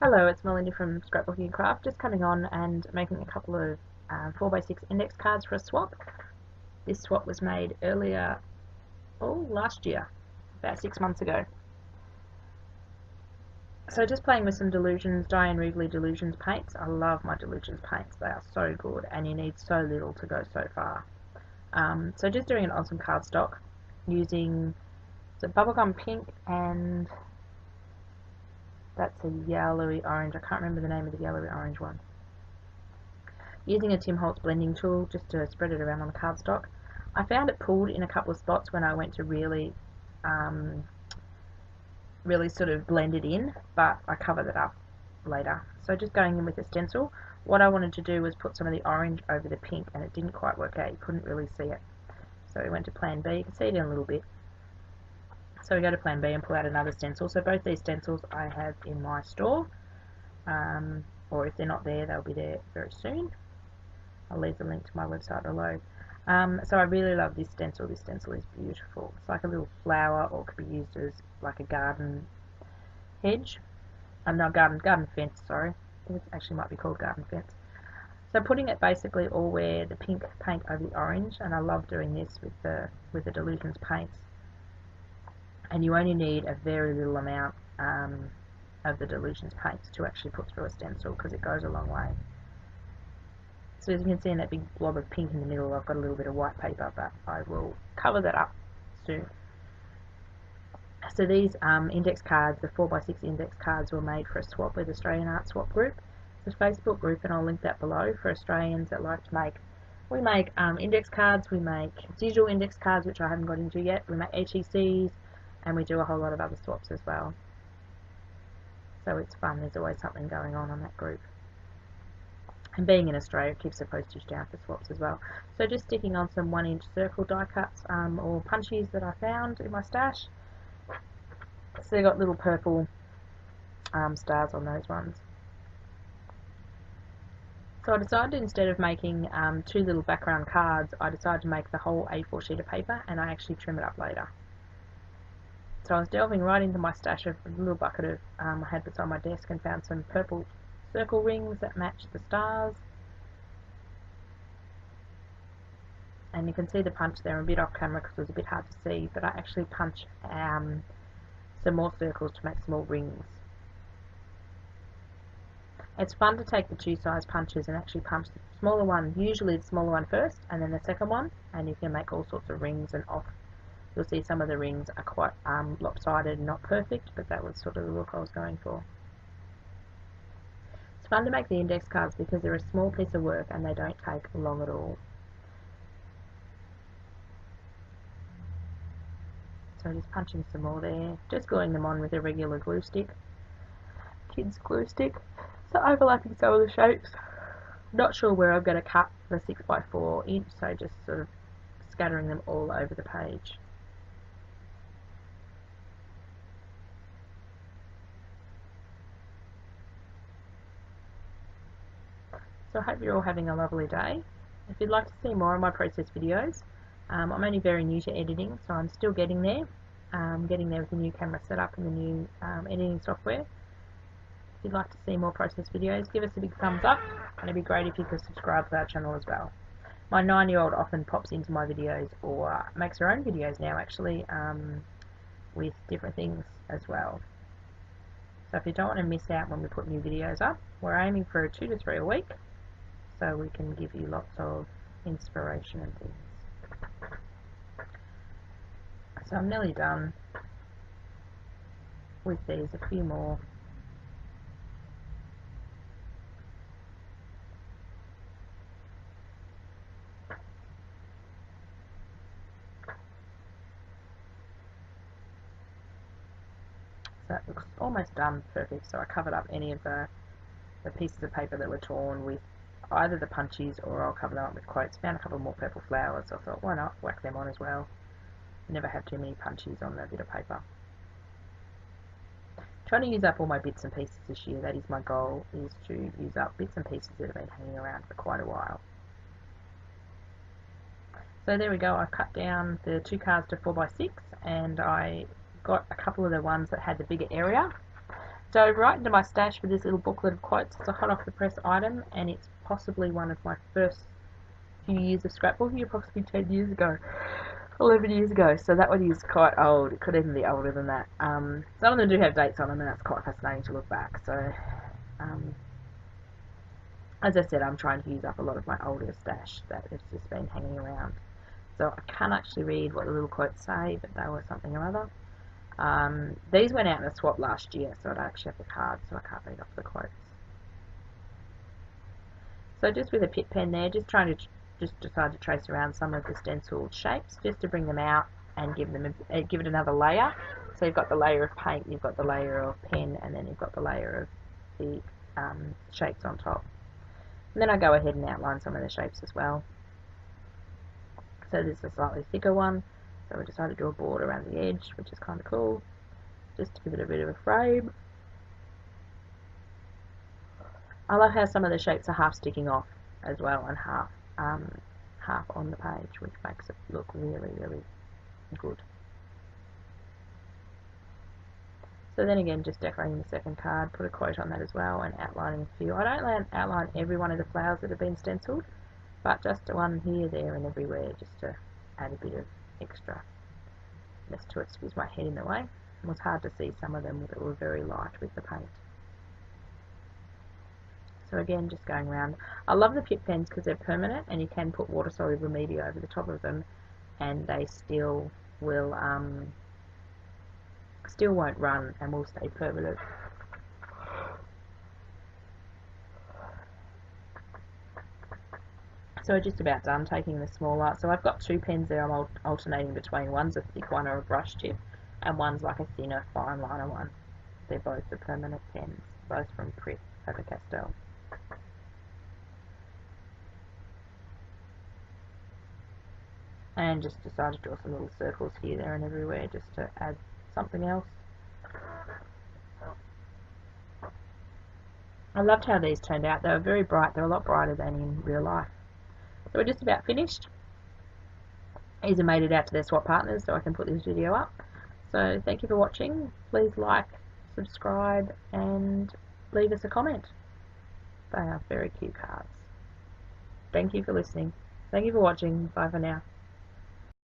Hello, it's Melinda from Scrapbooking Craft, just coming on and making a couple of 4x6 index cards for a swap. This swap was made earlier, last year, about 6 months ago. So just playing with some Delusions, Diane Wrigley Delusions paints. I love my Delusions paints, they are so good and you need so little to go so far. So just doing it on some cardstock using the bubblegum pink and that's a yellowy orange. I can't remember the name of the yellowy orange one. Using a Tim Holtz blending tool just to spread it around on the cardstock. I found it pulled in a couple of spots when I went to really sort of blend it in, but I covered it up later. So just going in with a stencil. What I wanted to do was put some of the orange over the pink and it didn't quite work out. You couldn't really see it. So we went to plan B. You can see it in a little bit. So we go to plan B and pull out another stencil. So both these stencils I have in my store, or if they're not there, they'll be there very soon. I'll leave the link to my website below. So I really love this stencil. This stencil is beautiful. It's like a little flower, or it could be used as like a garden hedge. No, garden fence, sorry. I think it actually might be called garden fence. So putting it basically all where the pink paint over the orange, and I love doing this with the Delusions paints. And you only need a very little amount of the Delusions paints to actually put through a stencil because it goes a long way. So as you can see in that big blob of pink in the middle, I've got a little bit of white paper, but I will cover that up soon. So these index cards, the 4x6 index cards, were made for a swap with Australian Art Swap Group. It's a Facebook group, and I'll link that below for Australians that like to make. We make index cards, we make digital index cards, which I haven't got into yet. We make ETCs, and we do a whole lot of other swaps as well. So it's fun. There's always something going on that group. And being in Australia keeps the postage down for swaps as well. So just sticking on some 1-inch circle die cuts or punchies that I found in my stash. So they've got little purple stars on those ones. So I decided instead of making 2 little background cards, I decided to make the whole A4 sheet of paper and I actually trim it up later. So I was delving right into my stash of a little bucket of I had beside my desk and found some purple circle rings that match the stars. And you can see the punch there. I'm a bit off camera because it was a bit hard to see, but I actually punch some more circles to make small rings. It's fun to take the 2 size punches and actually punch the smaller one, usually the smaller one first and then the second one, and you can make all sorts of rings and off. You'll see some of the rings are quite lopsided and not perfect, but that was sort of the look I was going for. It's fun to make the index cards because they're a small piece of work and they don't take long at all. So just punching some more there, just gluing them on with a regular glue stick, kids glue stick, so overlapping some of the shapes. Not sure where I'm going to cut the 6x4 inch, so just sort of scattering them all over the page. So I hope you're all having a lovely day. If you'd like to see more of my process videos, I'm only very new to editing, so I'm still getting there. Getting there with the new camera setup and the new editing software. If you'd like to see more process videos, give us a big thumbs up, and it'd be great if you could subscribe to our channel as well. My 9-year-old often pops into my videos or makes her own videos now actually with different things as well. So if you don't want to miss out when we put new videos up, we're aiming for 2 to 3 a week, so we can give you lots of inspiration and things. So I'm nearly done with these, a few more. So that looks almost done perfect, so I covered up any of the pieces of paper that were torn with either the punchies or I'll cover them up with quotes. Found a couple more purple flowers, so I thought why not whack them on as well. Never have too many punchies on that bit of paper. Trying to use up all my bits and pieces this year. That is my goal, is to use up bits and pieces that have been hanging around for quite a while. So there we go, I've cut down the 2 cards to 4x6 and I got a couple of the ones that had the bigger area. dove right into my stash with this little booklet of quotes. It's a hot off the press item, and it's possibly one of my first few years of scrapbooking, approximately 10 years ago, 11 years ago. So that one is quite old. It could even be older than that. Some of them do have dates on them, and that's quite fascinating to look back. So, as I said, I'm trying to use up a lot of my older stash that has just been hanging around. So I can't actually read what the little quotes say, but they were something or other. These went out in a swap last year, so I don't actually have the cards, so I can't read off the quotes. So just with a pit pen there, just trying to decide to trace around some of the stenciled shapes, just to bring them out and give it another layer. So you've got the layer of paint, you've got the layer of pen, and then you've got the layer of the shapes on top. And then I go ahead and outline some of the shapes as well. So this is a slightly thicker one, so we decided to do a board around the edge, which is kind of cool, just to give it a bit of a frame. I love how some of the shapes are half sticking off as well, and half on the page, which makes it look really, really good. So then again, just decorating the second card, put a quote on that as well, and outlining a few. I don't outline every one of the flowers that have been stenciled, but just one here, there, and everywhere, just to add a bit of extra mess to it. Excuse my head in the way. It was hard to see some of them that were very light with the paint. So again, just going around. I love the pit pens because they're permanent, and you can put water-soluble media over the top of them, and they still will still won't run and will stay permanent. So we're just about done taking the smaller. So I've got two pens there I'm alternating between. One's a thick one or a brush tip, and one's like a thinner fine liner one. They're both the permanent pens, both from Prit Faber-Castell. And just decided to draw some little circles here, there, and everywhere, just to add something else. I loved how these turned out. They were very bright. They were a lot brighter than in real life. So we're just about finished. These have made it out to their swap partners, so I can put this video up. So thank you for watching. Please like, subscribe, and leave us a comment. They are very cute cards. Thank you for listening. Thank you for watching. Bye for now.